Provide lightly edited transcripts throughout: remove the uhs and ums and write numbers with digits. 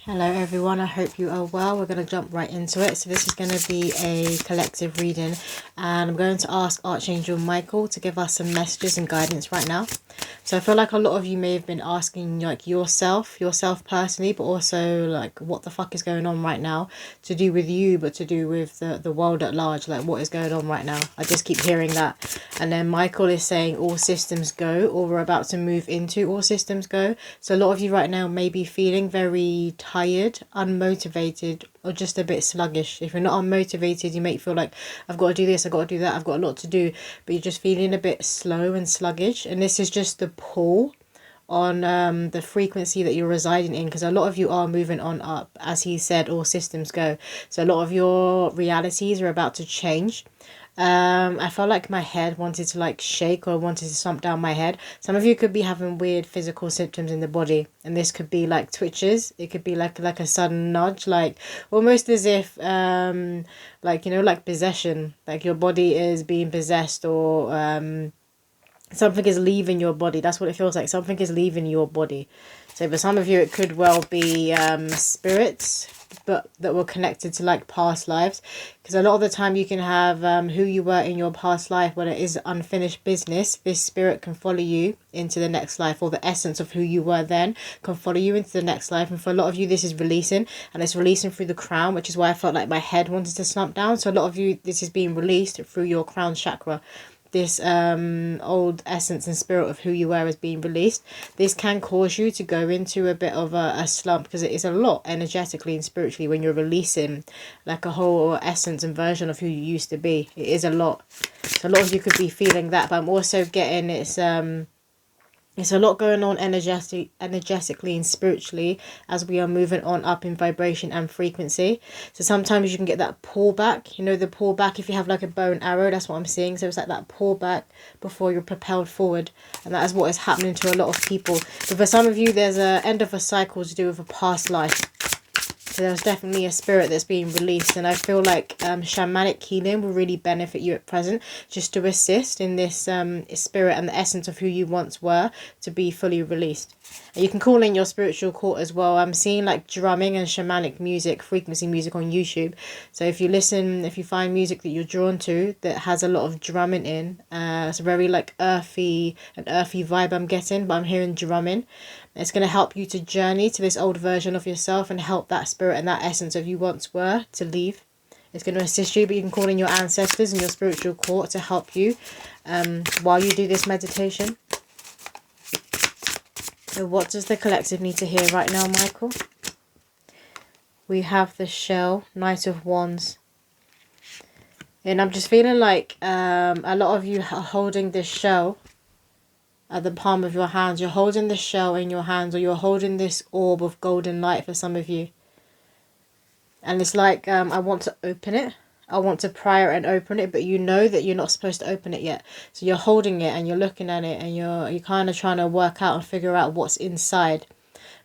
Hello everyone, I hope you are well. We're going to jump right into it. So this is going to be a collective reading and I'm going to ask Archangel Michael to give us some messages and guidance right now. So I feel like a lot of you may have been asking like yourself personally, but also like what the fuck is going on right now, to do with you but to do with the world at large, like what is going on right now. I just keep hearing that. And then Michael is saying all systems go, or we're about to move into all systems go. So a lot of you right now may be feeling very tired, unmotivated, or just a bit sluggish. If you're not unmotivated, you may feel like I've got to do this, I've got to do that, I've got a lot to do, but you're just feeling a bit slow and sluggish. And this is just the pull on the frequency that you're residing in, because a lot of you are moving on up, as he said, all systems go. So a lot of your realities are about to change. I felt like my head wanted to like shake, or wanted to slump down my head. Some of you could be having weird physical symptoms in the body, and this could be like twitches. It could be like a sudden nudge, like almost as if like, you know, like possession, like your body is being possessed, or something is leaving your body. That's what it feels like. Something is leaving your body. So for some of you, it could well be spirits, but that were connected to like past lives. Because a lot of the time you can have who you were in your past life. When it is unfinished business, this spirit can follow you into the next life, or the essence of who you were then can follow you into the next life. And for a lot of you, this is releasing, and it's releasing through the crown, which is why I felt like my head wanted to slump down. So a lot of you, this is being released through your crown chakra. This old essence and spirit of who you were is being released. This can cause you to go into a bit of a slump, because it is a lot energetically and spiritually when you're releasing like a whole essence and version of who you used to be. It is a lot. So a lot of you could be feeling that, but I'm also getting it's a lot going on energetically and spiritually as we are moving on up in vibration and frequency. So sometimes you can get that pullback, you know, the pullback. If you have like a bow and arrow, that's what I'm seeing. So it's like that pullback before you're propelled forward. And that is what is happening to a lot of people. But for some of you, there's an end of a cycle to do with a past life. So there's definitely a spirit that's being released, and I feel like shamanic healing will really benefit you at present, just to assist in this spirit and the essence of who you once were to be fully released. And you can call in your spiritual court as well. I'm seeing like drumming and shamanic music, frequency music on YouTube. So if you find music that you're drawn to that has a lot of drumming in, it's a very like an earthy vibe I'm getting, but I'm hearing drumming. It's going to help you to journey to this old version of yourself and help that spirit and that essence of you once were to leave. It's going to assist you, but you can call in your ancestors and your spiritual court to help you while you do this meditation. So what does the collective need to hear right now, Michael? We have the shell, Knight of Wands. And I'm just feeling like a lot of you are holding this shell at the palm of your hands. You're holding the shell in your hands, or you're holding this orb of golden light for some of you. And it's like, I want to open it. I want to pry it and open it, but you know that you're not supposed to open it yet. So you're holding it and you're looking at it, and you're kind of trying to work out and figure out what's inside.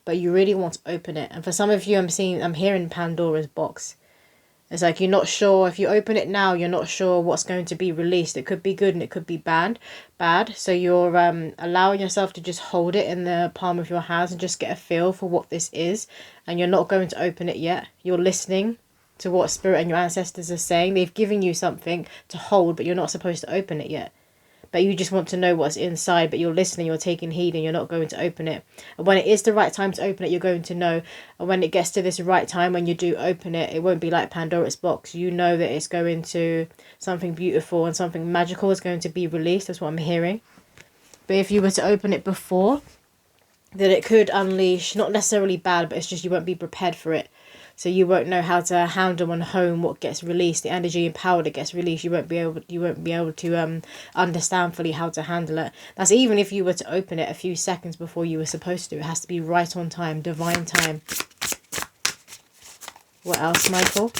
But you really want to open it. And for some of you, I'm hearing Pandora's box. It's like you're not sure. If you open it now, you're not sure what's going to be released. It could be good and it could be bad. So you're allowing yourself to just hold it in the palm of your hands and just get a feel for what this is. And you're not going to open it yet. You're listening to what spirit and your ancestors are saying. They've given you something to hold, but you're not supposed to open it yet. But you just want to know what's inside, but you're listening, you're taking heed, and you're not going to open it. And when it is the right time to open it, you're going to know. And when it gets to this right time, when you do open it, it won't be like Pandora's box. You know that it's going to something beautiful and something magical is going to be released. That's what I'm hearing. But if you were to open it before, then it could unleash, not necessarily bad, but it's just you won't be prepared for it. So you won't know how to handle and hone what gets released, the energy and power that gets released. You won't be able to understand fully how to handle it. That's even if you were to open it a few seconds before you were supposed to. It has to be right on time, divine time. What else, Michael?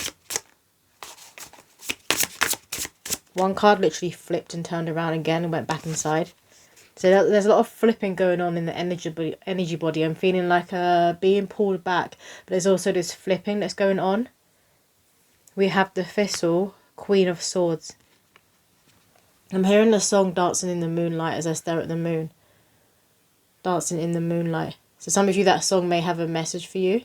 One card literally flipped and turned around again and went back inside. So there's a lot of flipping going on in the energy body. I'm feeling like being pulled back. But there's also this flipping that's going on. We have the Thistle, Queen of Swords. I'm hearing the song Dancing in the Moonlight as I stare at the moon. Dancing in the Moonlight. So some of you, that song may have a message for you.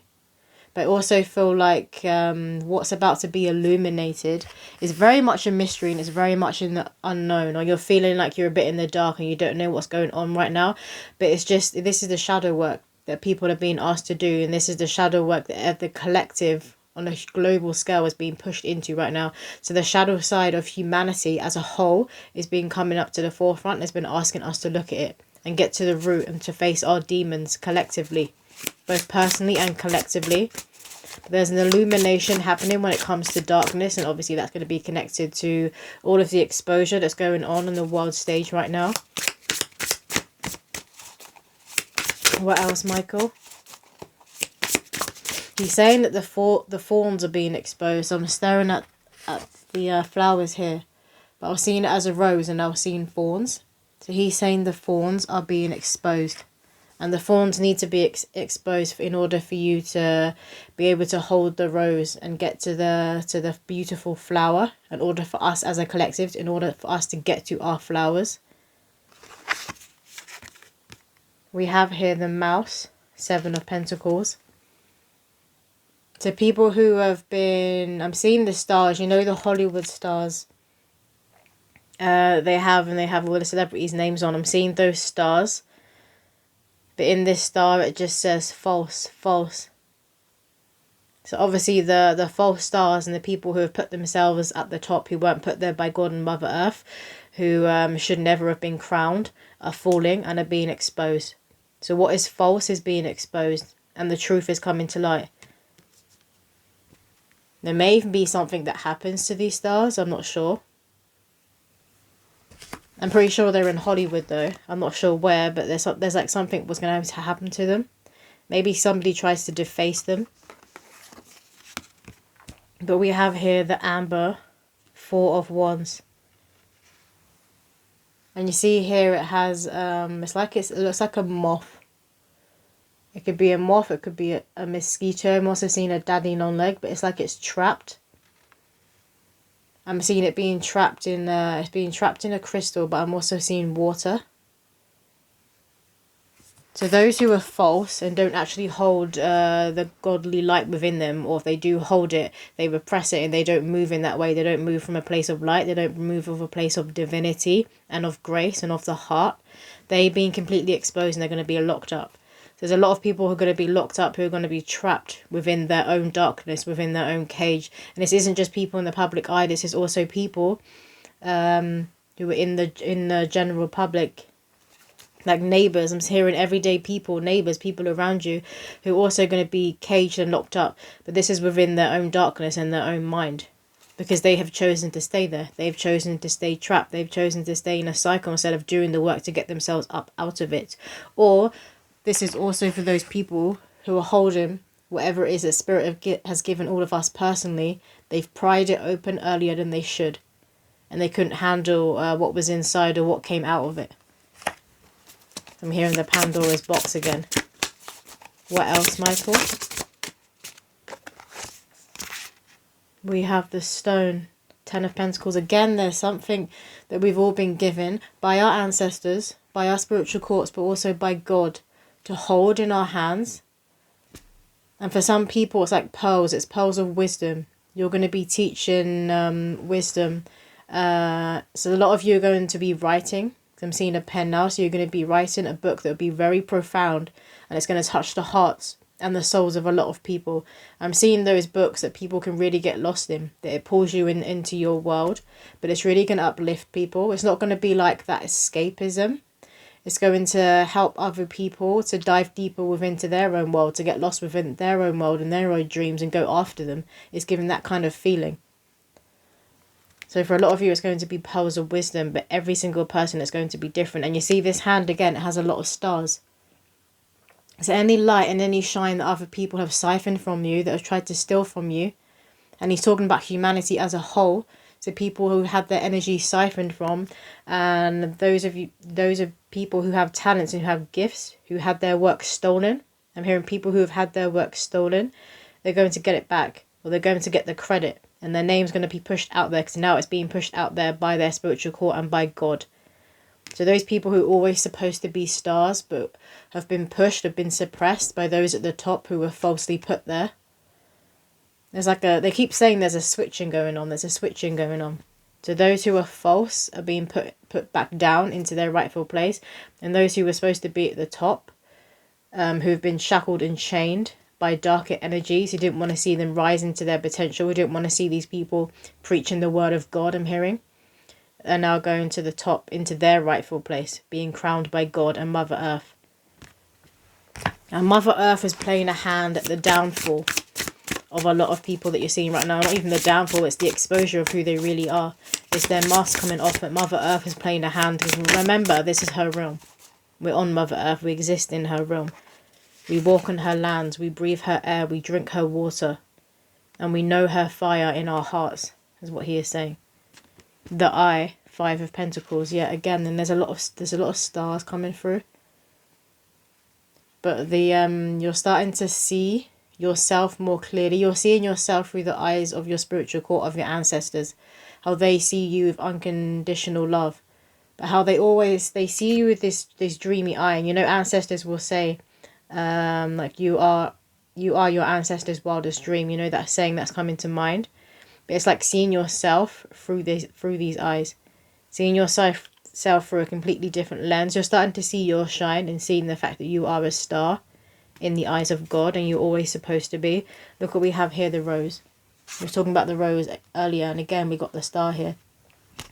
But I also feel like what's about to be illuminated is very much a mystery, and it's very much in the unknown, or you're feeling like you're a bit in the dark and you don't know what's going on right now. But it's just, this is the shadow work that people are being asked to do, and this is the shadow work that the collective on a global scale is being pushed into right now. So the shadow side of humanity as a whole is being coming up to the forefront. It's been asking us to look at it and get to the root and to face our demons collectively, both personally and collectively. There's an illumination happening when it comes to darkness, and obviously that's going to be connected to all of the exposure that's going on the world stage right now. What else, Michael? He's saying that the thorns are being exposed. I'm staring at the flowers here, but I was seeing it as a rose and I was seeing thorns. So he's saying the thorns are being exposed, and the thorns need to be exposed in order for you to be able to hold the rose and get to the beautiful flower. In order for us as a collective, in order for us to get to our flowers. We have here the mouse, 7 of Pentacles. So people who have been, I'm seeing the stars, you know, the Hollywood stars. They have all the celebrities' names on. I'm seeing those stars. But in this star, it just says false, false. So obviously the false stars and the people who have put themselves at the top, who weren't put there by God and Mother Earth, who should never have been crowned, are falling and are being exposed. So what is false is being exposed, and the truth is coming to light. There may even be something that happens to these stars, I'm not sure. I'm pretty sure they're in Hollywood though. I'm not sure where, but there's like something was going to happen to them. Maybe somebody tries to deface them. But we have here the Amber, 4 of Wands. And you see here it has, it looks like a moth. It could be a moth, it could be a mosquito. I'm also seeing a daddy long leg, but it's like it's trapped. I'm seeing it being trapped in a crystal, but I'm also seeing water. So those who are false and don't actually hold the godly light within them, or if they do hold it, they repress it and they don't move in that way. They don't move from a place of light. They don't move from a place of divinity and of grace and of the heart. They're being completely exposed and they're going to be locked up. There's a lot of people who are going to be locked up, who are going to be trapped within their own darkness, within their own cage. And this isn't just people in the public eye. This is also people who are in the general public, like neighbours. I'm hearing everyday people, neighbours, people around you, who are also going to be caged and locked up. But this is within their own darkness and their own mind, because they have chosen to stay there. They've chosen to stay trapped. They've chosen to stay in a cycle instead of doing the work to get themselves up out of it. Or this is also for those people who are holding whatever it is that Spirit has given all of us personally. They've pried it open earlier than they should, and they couldn't handle what was inside or what came out of it. I'm hearing the Pandora's box again. What else, Michael? We have the stone, 10 of Pentacles. Again, there's something that we've all been given by our ancestors, by our spiritual courts, but also by God, to hold in our hands. And for some people, it's like pearls. It's pearls of wisdom. You're going to be teaching wisdom. So a lot of you are going to be writing. I'm seeing a pen now. So you're going to be writing a book that will be very profound. And it's going to touch the hearts and the souls of a lot of people. I'm seeing those books that people can really get lost in. That it pulls you into your world. But it's really going to uplift people. It's not going to be like that escapism. It's going to help other people to dive deeper within their own world, to get lost within their own world and their own dreams and go after them. It's giving that kind of feeling. So for a lot of you, it's going to be pearls of wisdom, but every single person is going to be different. And you see this hand again, it has a lot of stars. So any light and any shine that other people have siphoned from you, that have tried to steal from you, and he's talking about humanity as a whole, so people who had their energy siphoned from, and those of people who have talents and who have gifts, who had their work stolen. I'm hearing people who have had their work stolen, they're going to get it back, or they're going to get the credit, and their name's going to be pushed out there, because now it's being pushed out there by their spiritual court and by God. So those people who are always supposed to be stars, but have been pushed, have been suppressed by those at the top who were falsely put there, There's like they keep saying there's a switching going on. There's a switching going on. So those who are false are being put back down into their rightful place. And those who were supposed to be at the top, who've been shackled and chained by darker energies, who didn't want to see them rise into their potential, who didn't want to see these people preaching the word of God, I'm hearing, are now going to the top into their rightful place, being crowned by God and Mother Earth. And Mother Earth is playing a hand at the downfall of a lot of people that you're seeing right now. Not even the downfall, it's the exposure of who they really are. It's their mask coming off, but Mother Earth is playing a hand. Because remember, this is her realm. We're on Mother Earth. We exist in her realm. We walk on her lands. We breathe her air. We drink her water. And we know her fire in our hearts, is what he is saying. The Eye, 5 of Pentacles. Yeah, again, then there's a lot of stars coming through. But you're starting to see yourself more clearly. You're seeing yourself through the eyes of your spiritual court, of your ancestors, how they see you with unconditional love, but how they see you with this dreamy eye. And you know, ancestors will say like you are your ancestors' wildest dream. You know, that saying that's coming to mind. But it's like seeing yourself through these eyes, seeing yourself through a completely different lens. You're starting to see your shine and seeing the fact that you are a star in the eyes of God, and you're always supposed to be. Look what we have here, the rose. We were talking about the rose earlier, and again we got the star here.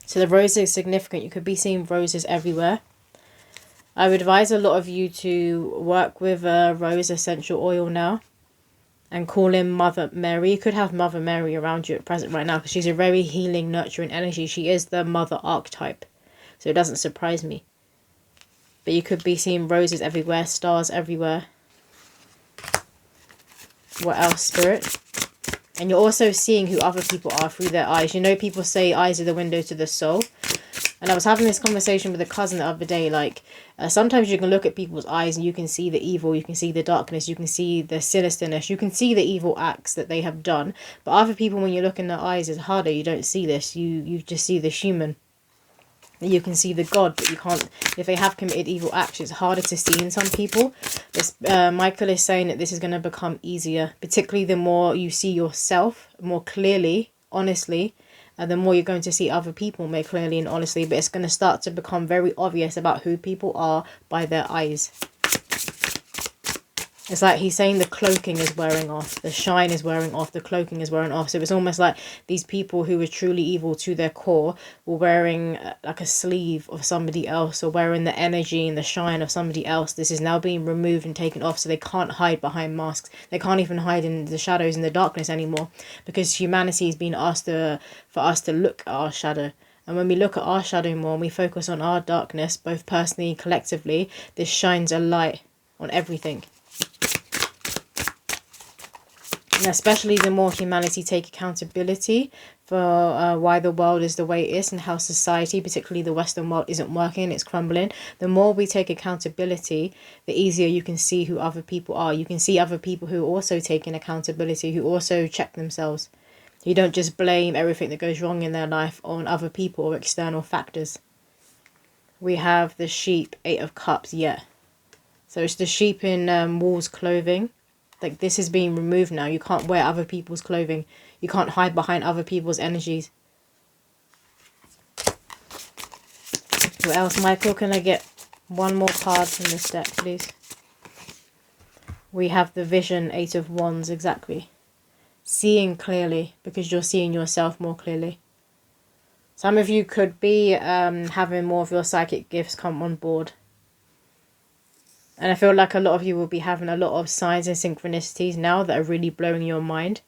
So the rose is significant. You could be seeing roses everywhere. I would advise a lot of you to work with a rose essential oil now and call in Mother Mary. You could have Mother Mary around you at present right now, because she's a very healing, nurturing energy. She is the mother archetype, so it doesn't surprise me. But you could be seeing roses everywhere, stars everywhere. What else, Spirit? And you're also seeing who other people are through their eyes. You know, people say eyes are the window to the soul. And I was having this conversation with a cousin the other day. Like, sometimes you can look at people's eyes and you can see the evil. You can see the darkness. You can see the sinisterness. You can see the evil acts that they have done. But other people, when you look in their eyes, it's harder. You don't see this. You just see the human. You can see the God, but you can't. If they have committed evil acts, it's harder to see in some people. Michael is saying that this is going to become easier, particularly the more you see yourself more clearly, honestly, and the more you're going to see other people more clearly and honestly. But it's going to start to become very obvious about who people are by their eyes. It's like he's saying the cloaking is wearing off, the shine is wearing off, the cloaking is wearing off. So it's almost like these people who were truly evil to their core were wearing like a sleeve of somebody else, or wearing the energy and the shine of somebody else. This is now being removed and taken off, so they can't hide behind masks. They can't even hide in the shadows and the darkness anymore, because humanity has been asked for us to look at our shadow. And when we look at our shadow more and we focus on our darkness, both personally and collectively, this shines a light on everything. And especially the more humanity take accountability for why the world is the way it is, and how society, particularly the Western world, isn't working, it's crumbling. The more we take accountability, the easier you can see who other people are. You can see other people who are also taking accountability, who also check themselves. You don't just blame everything that goes wrong in their life on other people or external factors. We have the sheep, 8 of Cups, yeah. So it's the sheep in wool's clothing. Like, this is being removed now. You can't wear other people's clothing. You can't hide behind other people's energies. What else, Michael? Can I get one more card from this deck, please? We have the vision, 8 of Wands, exactly. Seeing clearly, because you're seeing yourself more clearly. Some of you could be having more of your psychic gifts come on board. And I feel like a lot of you will be having a lot of signs and synchronicities now that are really blowing your mind.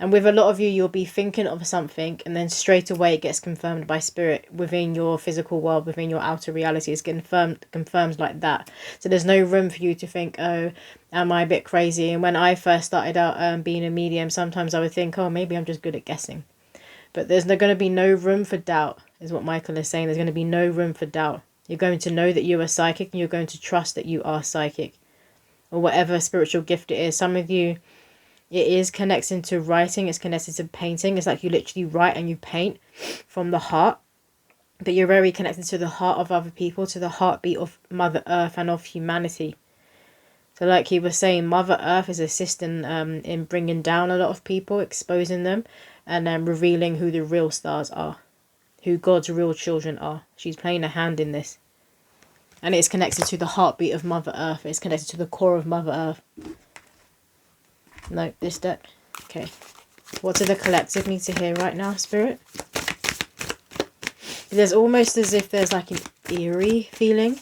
And with a lot of you, you'll be thinking of something, and then straight away it gets confirmed by spirit within your physical world, within your outer reality. It's confirmed like that. So there's no room for you to think, oh, am I a bit crazy? And when I first started out being a medium, sometimes I would think, oh, maybe I'm just good at guessing. But there's going to be no room for doubt, is what Michael is saying. There's going to be no room for doubt. You're going to know that you are psychic, and you're going to trust that you are psychic, or whatever spiritual gift it is. Some of you, it is connecting to writing. It's connected to painting. It's like you literally write and you paint from the heart. But you're very connected to the heart of other people, to the heartbeat of Mother Earth and of humanity. So like he was saying, Mother Earth is assisting in bringing down a lot of people, exposing them, and then revealing who the real stars are, who God's real children are. She's playing a hand in this. And it's connected to the heartbeat of Mother Earth. It's connected to the core of Mother Earth. No, this deck. Okay. What do the collective need to hear right now, Spirit? There's almost as if there's like an eerie feeling.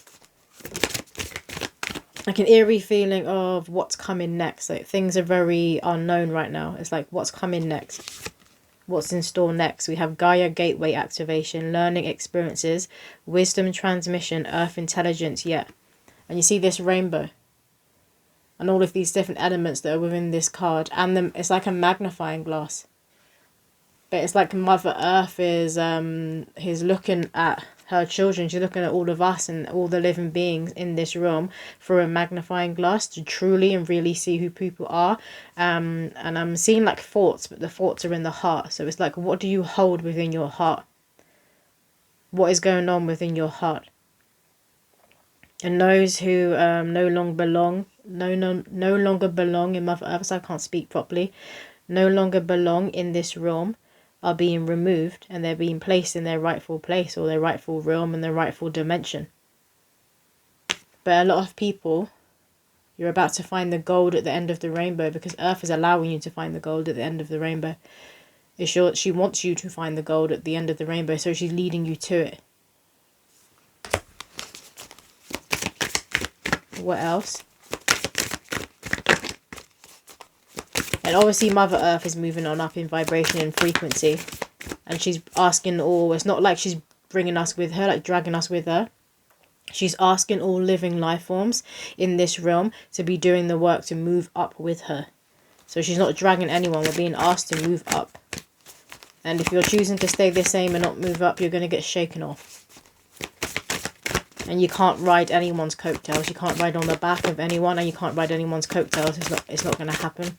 Like an eerie feeling of what's coming next. Like things are very unknown right now. It's like what's coming next. What's in store next? We have Gaia Gateway activation, learning experiences, wisdom transmission, earth intelligence, yeah. And you see this rainbow. And all of these different elements that are within this card. And it's like a magnifying glass. But it's like Mother Earth is looking at her children. She's looking at all of us and all the living beings in this realm through a magnifying glass to truly and really see who people are. And I'm seeing like thoughts, but the thoughts are in the heart. So it's like, what do you hold within your heart? What is going on within your heart? And those who no longer belong in Mother Earth, so I can't speak properly, no longer belong in this realm, are being removed and they're being placed in their rightful place or their rightful realm and their rightful dimension. But a lot of people, you're about to find the gold at the end of the rainbow, because Earth is allowing you to find the gold at the end of the rainbow. She wants you to find the gold at the end of the rainbow, so she's leading you to it. What else? And obviously Mother Earth is moving on up in vibration and frequency. And she's asking all, it's not like she's bringing us with her, like dragging us with her. She's asking all living life forms in this realm to be doing the work to move up with her. So she's not dragging anyone, we're being asked to move up. And if you're choosing to stay the same and not move up, you're going to get shaken off. And you can't ride anyone's coattails. You can't ride on the back of anyone, and you can't ride anyone's coattails. It's not going to happen.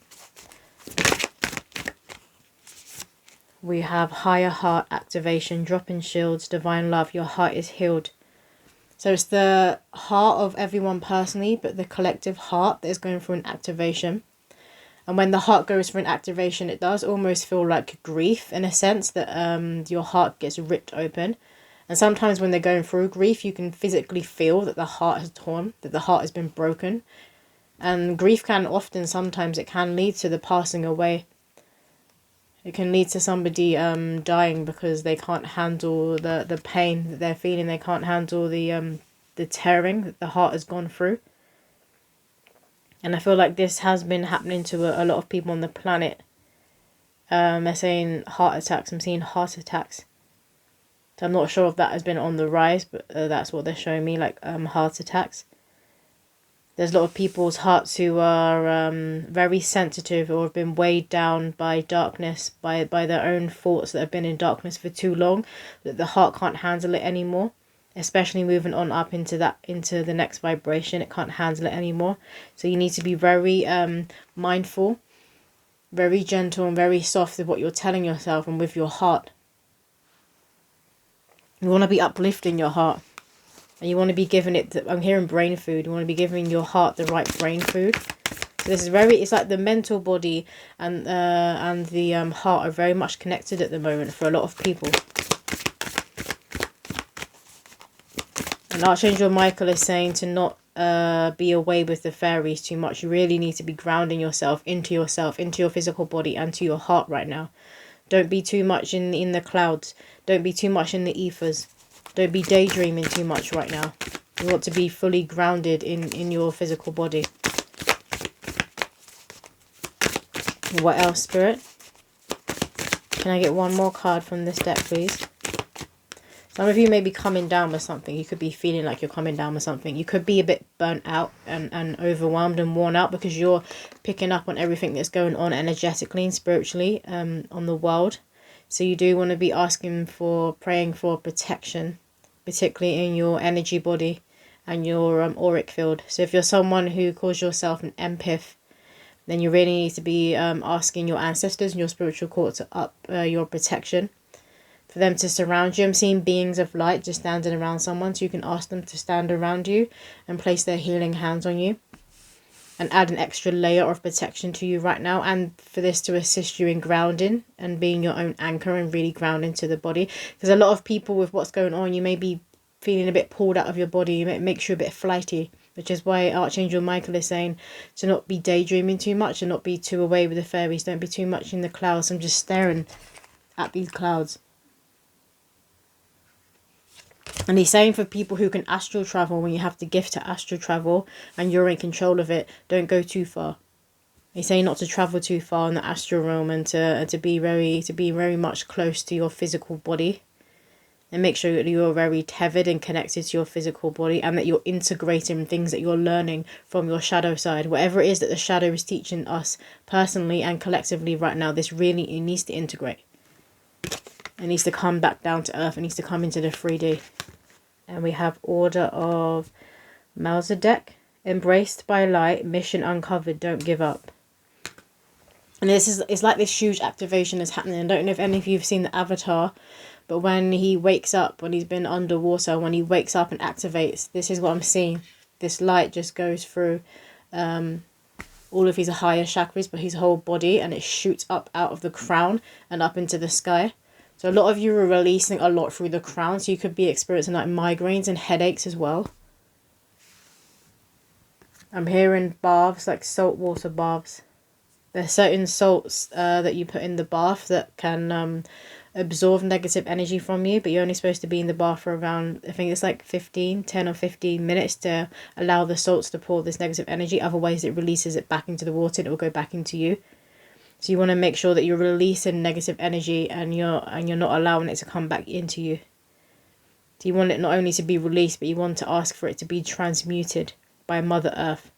We have higher heart activation, dropping shields, divine love. Your heart is healed. So it's the heart of everyone personally, but the collective heart that is going through an activation. And when the heart goes for an activation, it does almost feel like grief in a sense, that your heart gets ripped open. And sometimes when they're going through grief, you can physically feel that the heart has torn, that the heart has been broken. And grief can often, sometimes it can lead to the passing away. It can lead to somebody dying because they can't handle the pain that they're feeling. They can't handle the tearing that the heart has gone through. And I feel like this has been happening to a lot of people on the planet. They're saying heart attacks. I'm seeing heart attacks. So I'm not sure if that has been on the rise, but that's what they're showing me, like heart attacks. There's a lot of people's hearts who are very sensitive or have been weighed down by darkness, by their own thoughts that have been in darkness for too long, that the heart can't handle it anymore. Especially moving on up into the next vibration, it can't handle it anymore. So you need to be very mindful, very gentle and very soft with what you're telling yourself and with your heart. You want to be uplifting your heart. And you want to be giving it, I'm hearing brain food. You want to be giving your heart the right brain food. So this is it's like the mental body and the heart are very much connected at the moment for a lot of people. And Archangel Michael is saying to not be away with the fairies too much. You really need to be grounding yourself, into your physical body and to your heart right now. Don't be too much in the clouds. Don't be too much in the ethers. Don't be daydreaming too much right now. You want to be fully grounded in your physical body. What else, Spirit? Can I get one more card from this deck, please? Some of you may be coming down with something. You could be feeling like you're coming down with something. You could be a bit burnt out and overwhelmed and worn out because you're picking up on everything that's going on energetically and spiritually on the world. So you do want to be praying for protection, particularly in your energy body and your auric field. So if you're someone who calls yourself an empath, then you really need to be asking your ancestors and your spiritual court to up your protection. For them to surround you. I'm seeing beings of light just standing around someone, so you can ask them to stand around you and place their healing hands on you. and add an extra layer of protection to you right now, and for this to assist you in grounding and being your own anchor and really grounding to the body. Because a lot of people, with what's going on, you may be feeling a bit pulled out of your body. It makes you a bit flighty, which is why Archangel Michael is saying to not be daydreaming too much and not be too away with the fairies. Don't be too much in the clouds. I'm just staring at these clouds. And he's saying for people who can astral travel, when you have the gift to astral travel and you're in control of it, don't go too far. He's saying not to travel too far in the astral realm, and to be very much close to your physical body, and make sure that you're very tethered and connected to your physical body, and that you're integrating things that you're learning from your shadow side. Whatever it is that the shadow is teaching us personally and collectively right now, it needs to integrate. It needs to come back down to earth. It needs to come into the 3D. And we have Order of Melchizedek. Embraced by light, mission uncovered, don't give up. And it's like this huge activation is happening. I don't know if any of you have seen the Avatar, but when he wakes up, when he's been underwater, when he wakes up and activates, this is what I'm seeing. This light just goes through all of his higher chakras, but his whole body, and it shoots up out of the crown and up into the sky. So a lot of you are releasing a lot through the crown. So you could be experiencing like migraines and headaches as well. I'm hearing baths, like salt water baths. There's certain salts that you put in the bath that can absorb negative energy from you. But you're only supposed to be in the bath for around, I think it's like 10 or 15 minutes to allow the salts to pour this negative energy. Otherwise it releases it back into the water and it will go back into you. So you want to make sure that you're releasing negative energy and you're not allowing it to come back into you. So you want it not only to be released, but you want to ask for it to be transmuted by Mother Earth.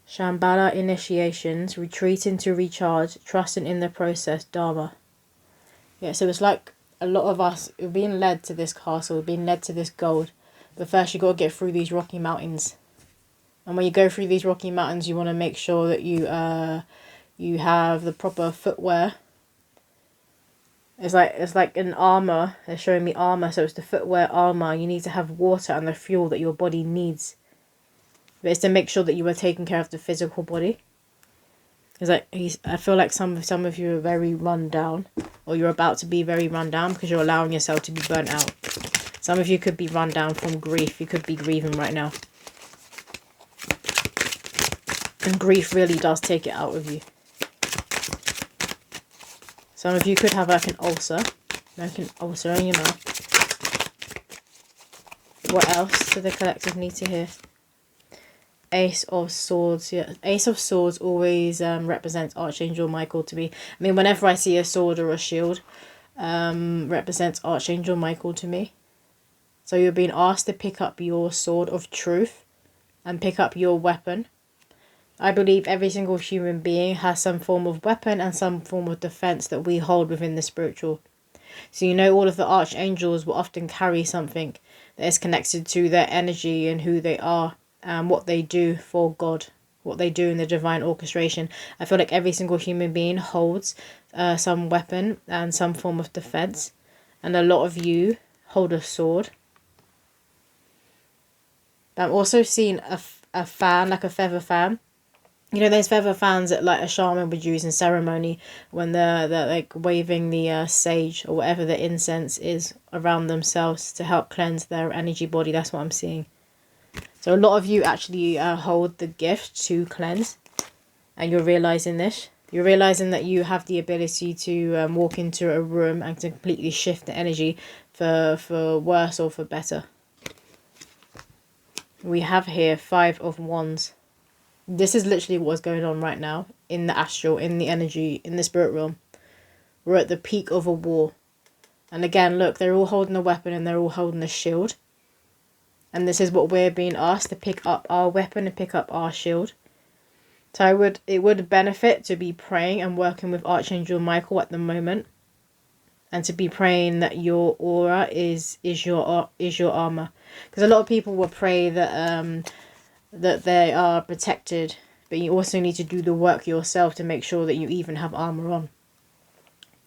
Shambhala initiations, retreating to recharge, trusting in the process, Dharma. Yeah, so it's like a lot of us, we're being led to this castle, we're being led to this gold. But first you got to get through these rocky mountains. And when you go through these rocky mountains, you want to make sure that you have the proper footwear. It's like an armor. They're showing me armor, so it's the footwear armor. You need to have water and the fuel that your body needs. But it's to make sure that you are taking care of the physical body. It's like I feel like some of you are very run down, or you're about to be very run down because you're allowing yourself to be burnt out. Some of you could be run down from grief. You could be grieving right now. And grief really does take it out of you. Some of you could have like an ulcer. Like an ulcer in your mouth. What else do the collective need to hear? Ace of Swords. Yeah, Ace of Swords always represents Archangel Michael to me. I mean, whenever I see a sword or a shield, represents Archangel Michael to me. So you're being asked to pick up your sword of truth and pick up your weapon. I believe every single human being has some form of weapon and some form of defense that we hold within the spiritual. So you know all of the archangels will often carry something that is connected to their energy and who they are and what they do for God, what they do in the divine orchestration. I feel like every single human being holds some weapon and some form of defense. And a lot of you hold a sword. But I'm also seeing a fan, like a feather fan. You know those feather fans that like a shaman would use in ceremony when they're like waving the sage or whatever the incense is around themselves to help cleanse their energy body. That's what I'm seeing. So a lot of you actually hold the gift to cleanse, and you're realizing this. You're realizing that you have the ability to walk into a room and to completely shift the energy for worse or for better. We have here 5 of Wands. This is literally what's going on right now in the astral, in the energy, in the spirit realm. We're at the peak of a war. And again, look, they're all holding a weapon and they're all holding a shield. And this is what we're being asked, to pick up our weapon and pick up our shield. So it would benefit to be praying and working with Archangel Michael at the moment. And to be praying that your aura is your armor. Because a lot of people will pray that that they are protected, but you also need to do the work yourself to make sure that you even have armor on.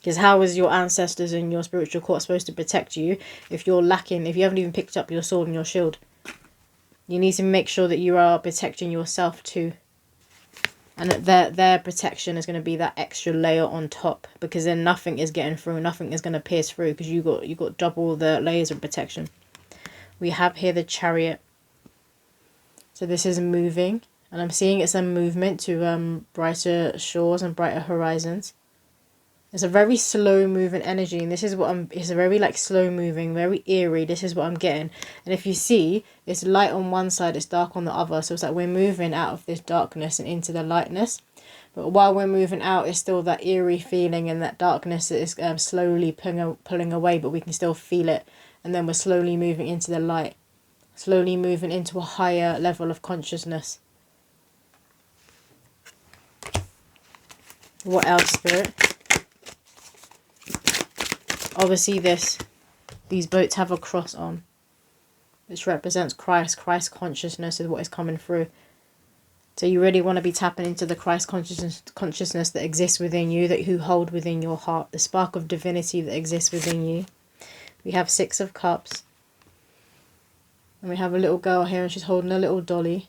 Because how is your ancestors and your spiritual court supposed to protect you if you're lacking, if you haven't even picked up your sword and your shield? You need to make sure that you are protecting yourself too. And that their protection is going to be that extra layer on top. Because then nothing is getting through. Nothing is going to pierce through. Because you got double the layers of protection. We have here the Chariot. So this is moving. And I'm seeing it's a movement to brighter shores and brighter horizons. It's a very slow moving energy, and this is what it's a very like slow moving, very eerie. This is what I'm getting. And if you see, it's light on one side, it's dark on the other. So it's like we're moving out of this darkness and into the lightness. But while we're moving out, it's still that eerie feeling, and that darkness is slowly pulling away, but we can still feel it. And then we're slowly moving into the light, slowly moving into a higher level of consciousness. What else, Spirit? Obviously these boats have a cross on, which represents Christ. Christ consciousness is what is coming through. So you really want to be tapping into the Christ consciousness that exists within you, that you hold within your heart, the spark of divinity that exists within you. We have 6 of Cups. And we have a little girl here, and she's holding a little dolly.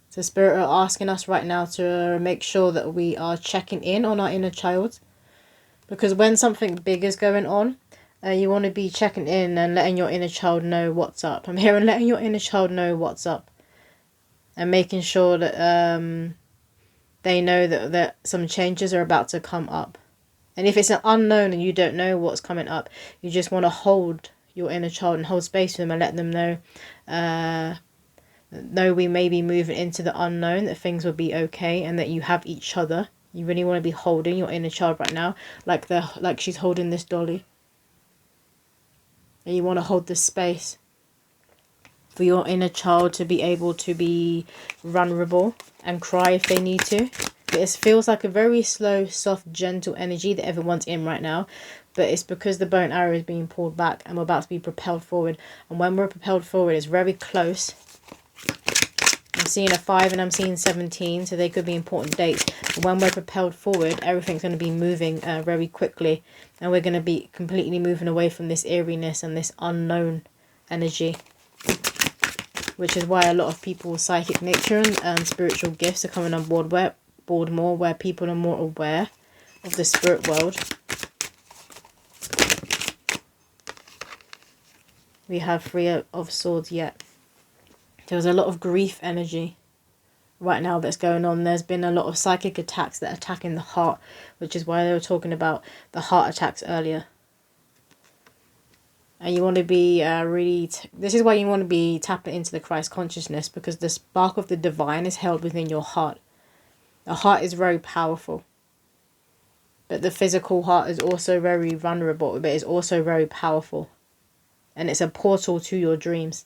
So Spirit are asking us right now to make sure that we are checking in on our inner child. Because when something big is going on, you want to be checking in and letting your inner child know what's up. I'm here and letting your inner child know what's up. And making sure that they know that some changes are about to come up. And if it's an unknown and you don't know what's coming up, you just want to hold your inner child and hold space for them and let them know we may be moving into the unknown, that things will be okay, and that you have each other. You really want to be holding your inner child right now, like she's holding this dolly. And you want to hold this space for your inner child to be able to be vulnerable and cry if they need to. It feels like a very slow, soft, gentle energy that everyone's in right now. But it's because the bow and arrow is being pulled back and we're about to be propelled forward. And when we're propelled forward, it's very close. I'm seeing a 5 and I'm seeing 17, so they could be important dates. But when we're propelled forward, everything's going to be moving very quickly. And we're going to be completely moving away from this eeriness and this unknown energy. Which is why a lot of people's psychic nature and spiritual gifts are coming on board more, where people are more aware of the spirit world. We have 3 of Swords yet. There's a lot of grief energy right now that's going on. There's been a lot of psychic attacks that are attacking the heart, which is why they were talking about the heart attacks earlier. And you want to be this is why you want to be tapping into the Christ consciousness, because the spark of the divine is held within your heart. The heart is very powerful. But the physical heart is also very vulnerable, but it's also very powerful. And it's a portal to your dreams.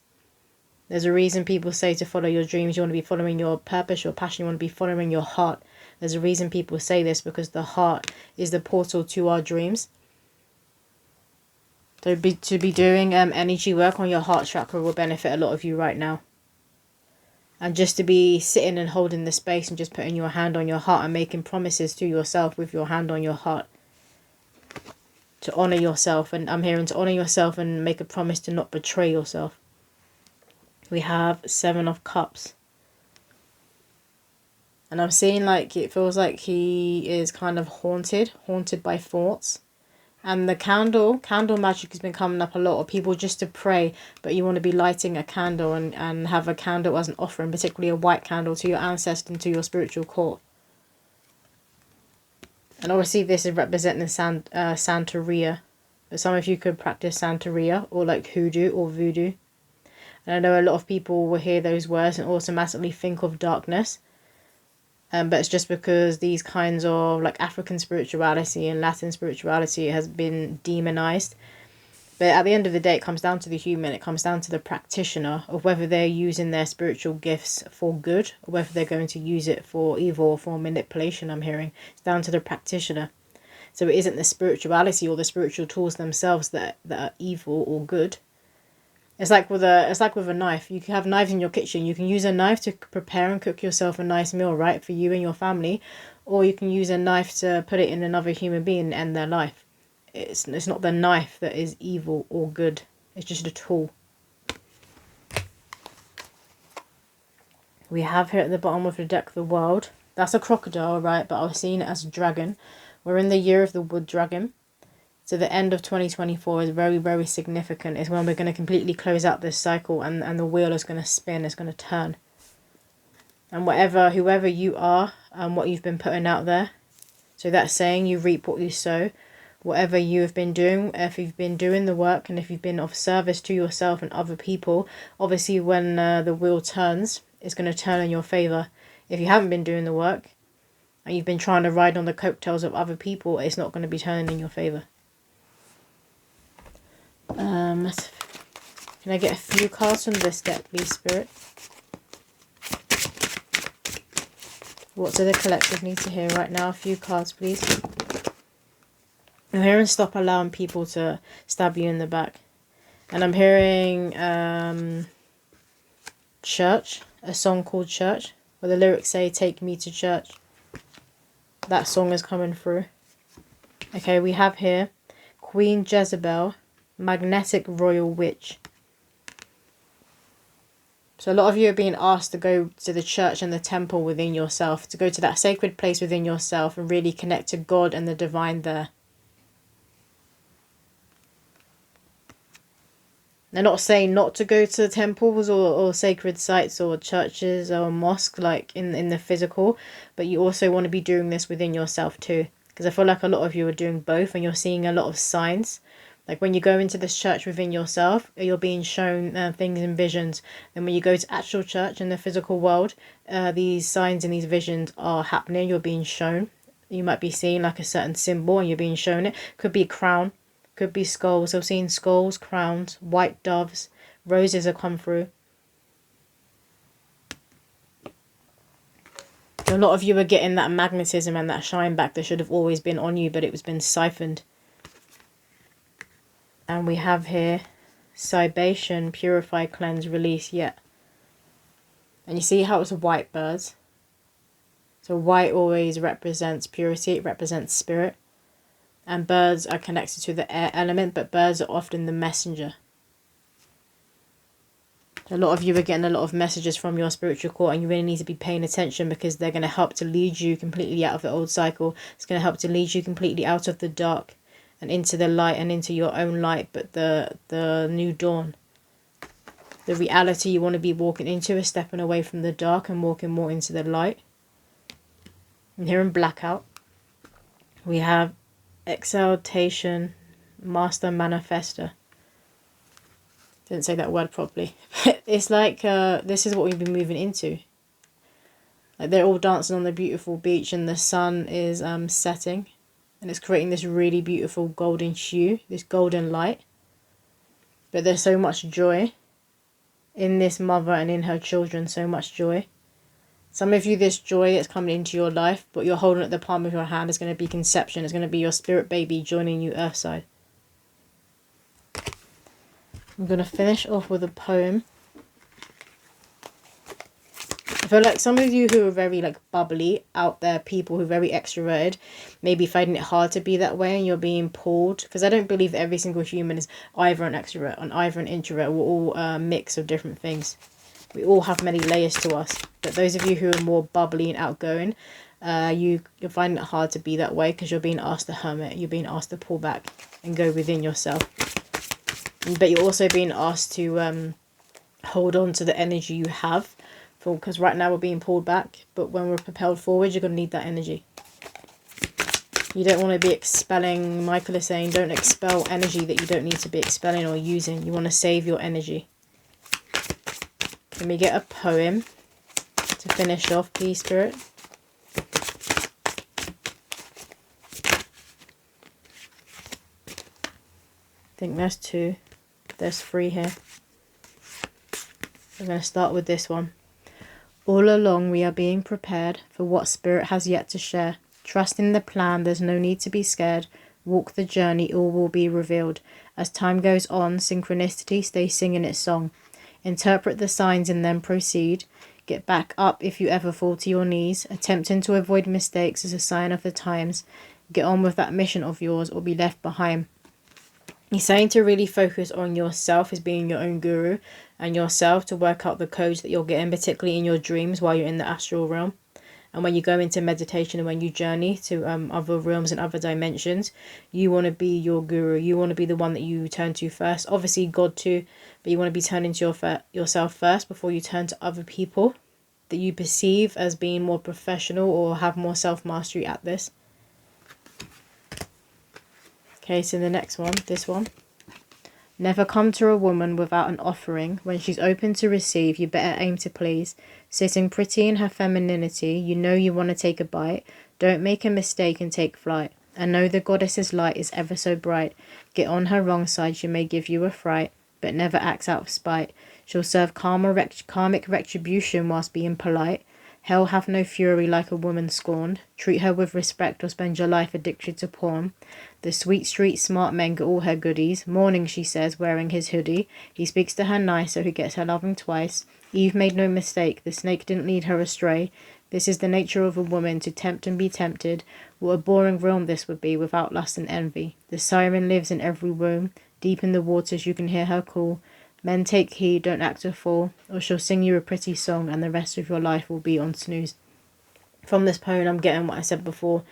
There's a reason people say to follow your dreams. You want to be following your purpose, your passion. You want to be following your heart. There's a reason people say this, because the heart is the portal to our dreams. So to be doing energy work on your heart chakra will benefit a lot of you right now. And just to be sitting and holding the space and just putting your hand on your heart and making promises to yourself with your hand on your heart. To honour yourself. And I'm hearing to honour yourself and make a promise to not betray yourself. We have 7 of Cups. And I'm seeing like it feels like he is kind of haunted by thoughts. And the candle magic has been coming up a lot of people just to pray. But you want to be lighting a candle and have a candle as an offering, particularly a white candle, to your ancestors and to your spiritual court. And obviously this is representing Santeria. But some of you could practice Santeria or like hoodoo or voodoo. And I know a lot of people will hear those words and automatically think of darkness. But it's just because these kinds of like African spirituality and Latin spirituality has been demonized. But at the end of the day, it comes down to the human. It comes down to the practitioner of whether they're using their spiritual gifts for good or whether they're going to use it for evil or for manipulation, I'm hearing. It's down to the practitioner. So it isn't the spirituality or the spiritual tools themselves that are evil or good. It's like with a knife. You can have knives in your kitchen. You can use a knife to prepare and cook yourself a nice meal, right, for you and your family. or you can use a knife to put it in another human being and end their life. It's not the knife that is evil or good. It's just a tool. We have here at the bottom of the deck the World. That's a crocodile, right? But I was seeing it as a dragon. We're in the year of the wood dragon. So the end of 2024 is very, very significant. It's when we're going to completely close out this cycle, and the wheel is going to spin. It's going to turn. And whoever you are and what you've been putting out there. So that's saying you reap what you sow. Whatever you have been doing, if you've been doing the work and if you've been of service to yourself and other people, obviously when the wheel turns, it's going to turn in your favour. If you haven't been doing the work and you've been trying to ride on the coattails of other people, it's not going to be turning in your favour. Can I get a few cards from this deck, please, Spirit? What do the collective need to hear right now? A few cards, please. I'm hearing stop allowing people to stab you in the back. And I'm hearing Church, a song called Church, where the lyrics say, "Take me to church." That song is coming through. Okay, we have here Queen Jezebel, Magnetic Royal Witch. So a lot of you are being asked to go to the church and the temple within yourself, to go to that sacred place within yourself and really connect to God and the divine there. They're not saying not to go to temples or sacred sites or churches or mosques, like in the physical, but you also want to be doing this within yourself too. Because I feel like a lot of you are doing both and you're seeing a lot of signs. Like when you go into this church within yourself, you're being shown things in visions. And when you go to actual church in the physical world, these signs and these visions are happening. You're being shown. You might be seeing like a certain symbol and you're being shown it. Could be a crown. Could be skulls. I've seen skulls, crowns, white doves, roses have come through. A lot of you are getting that magnetism and that shine back that should have always been on you, but it was been siphoned. And we have here Cibation, Purify, Cleanse, Release, yeah. And you see how it's white birds. So white always represents purity, it represents spirit. And birds are connected to the air element, but birds are often the messenger. A lot of you are getting a lot of messages from your spiritual core, and you really need to be paying attention because they're going to help to lead you completely out of the old cycle. It's going to help to lead you completely out of the dark and into the light and into your own light, but the new dawn. The reality you want to be walking into is stepping away from the dark and walking more into the light. And here in Blackout, we have Exaltation, Master Manifester. Didn't say that word properly. It's like this is what we've been moving into. Like they're all dancing on the beautiful beach and the sun is setting. And it's creating this really beautiful golden hue, this golden light. But there's so much joy in this mother and in her children, so much joy. Some of you, this joy that's coming into your life, but you're holding at the palm of your hand, is going to be conception. It's going to be your spirit baby joining you earthside. I'm going to finish off with a poem. I feel like some of you who are very like bubbly, out there people who are very extroverted, may be finding it hard to be that way and you're being pulled. Because I don't believe that every single human is either an extrovert or either an introvert. We're all a mix of different things. We all have many layers to us. But those of you who are more bubbly and outgoing, you're finding it hard to be that way because you're being asked to hermit. You're being asked to pull back and go within yourself. But you're also being asked to hold on to the energy you have. Because right now we're being pulled back. But when we're propelled forward, you're going to need that energy. You don't want to be expelling. Michael is saying don't expel energy that you don't need to be expelling or using. You want to save your energy. Let me get a poem to finish off, please, Spirit. I think there's 2. There's 3 here. I'm going to start with this one. All along we are being prepared for what Spirit has yet to share. Trust in the plan, there's no need to be scared. Walk the journey, all will be revealed. As time goes on, synchronicity stays singing its song. Interpret the signs and then proceed. Get back up if you ever fall to your knees. Attempting to avoid mistakes is a sign of the times. Get on with that mission of yours or be left behind. He's saying to really focus on yourself as being your own guru and yourself to work out the codes that you're getting, particularly in your dreams while you're in the astral realm. And when you go into meditation and when you journey to other realms and other dimensions, you want to be your guru. You want to be the one that you turn to first. Obviously, God too, but you want to be turning to yourself first before you turn to other people that you perceive as being more professional or have more self-mastery at this. Okay, so the next one, this one. Never come to a woman without an offering. When she's open to receive, you better aim to please. Sitting pretty in her femininity, you know you want to take a bite. Don't make a mistake and take flight. I know the goddess's light is ever so bright. Get on her wrong side, she may give you a fright, but never acts out of spite. She'll serve karmic retribution whilst being polite. Hell have no fury like a woman scorned. Treat her with respect or spend your life addicted to porn. The sweet street smart men get all her goodies. Morning, she says, wearing his hoodie. He speaks to her nice, so he gets her loving twice. Eve made no mistake, the snake didn't lead her astray. This is the nature of a woman, to tempt and be tempted. What a boring realm this would be without lust and envy. The siren lives in every womb. Deep in the waters you can hear her call. Men take heed, don't act a fool, or she'll sing you a pretty song and the rest of your life will be on snooze. From this poem, I'm getting what I said before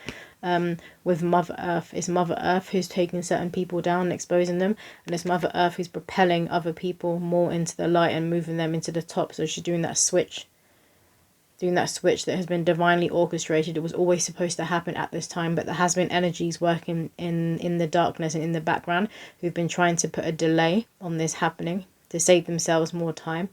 with Mother Earth. It's Mother Earth who's taking certain people down and exposing them, and it's Mother Earth who's propelling other people more into the light and moving them into the top. So she's doing that switch. Doing that switch that has been divinely orchestrated. It was always supposed to happen at this time, but there has been energies working in the darkness and in the background who've been trying to put a delay on this happening to save themselves more time.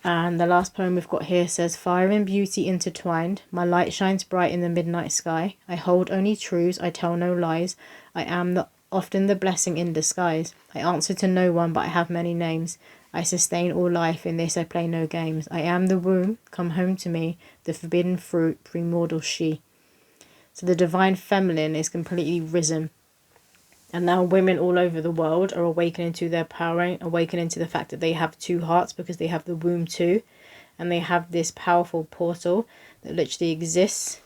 And the last poem we've got here says, fire and beauty intertwined. My light shines bright in the midnight sky. I hold only truths, I tell no lies. I am often the blessing in disguise. I answer to no one, but I have many names. I sustain all life, in this I play no games. I am the womb, come home to me, the forbidden fruit, primordial she. So the divine feminine is completely risen. And now women all over the world are awakening to their power, awakening to the fact that they have two hearts because they have the womb too. And they have this powerful portal that literally exists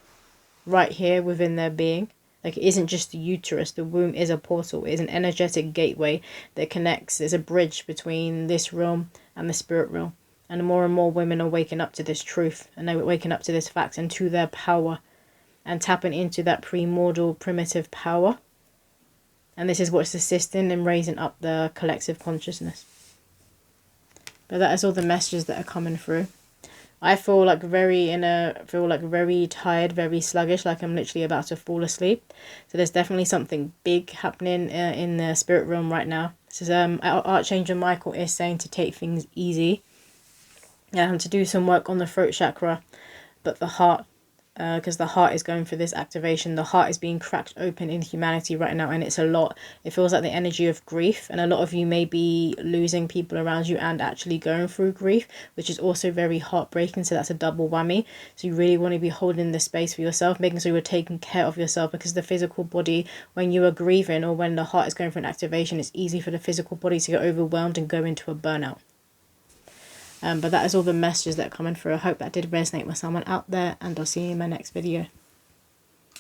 right here within their being. Like, it isn't just the uterus, the womb is a portal. It is an energetic gateway that connects. There's a bridge between this realm and the spirit realm. And more women are waking up to this truth. And they're waking up to this fact and to their power. And tapping into that primordial, primitive power. And this is what's assisting in raising up the collective consciousness. But that is all the messages that are coming through. I feel like very tired, very sluggish, like I'm literally about to fall asleep. So there's definitely something big happening in the spirit realm right now. This is Archangel Michael is saying to take things easy and to do some work on the throat chakra, but the heart. Because the heart is going for this activation. The heart is being cracked open in humanity right now, and it's a lot. It feels like the energy of grief, and a lot of you may be losing people around you and actually going through grief, which is also very heartbreaking. So that's a double whammy. So you really want to be holding the space for yourself, making sure you're taking care of yourself, because the physical body, when you are grieving or when the heart is going for an activation, it's easy for the physical body to get overwhelmed and go into a burnout. But that is all the messages that are coming through. I hope that did resonate with someone out there, and I'll see you in my next video.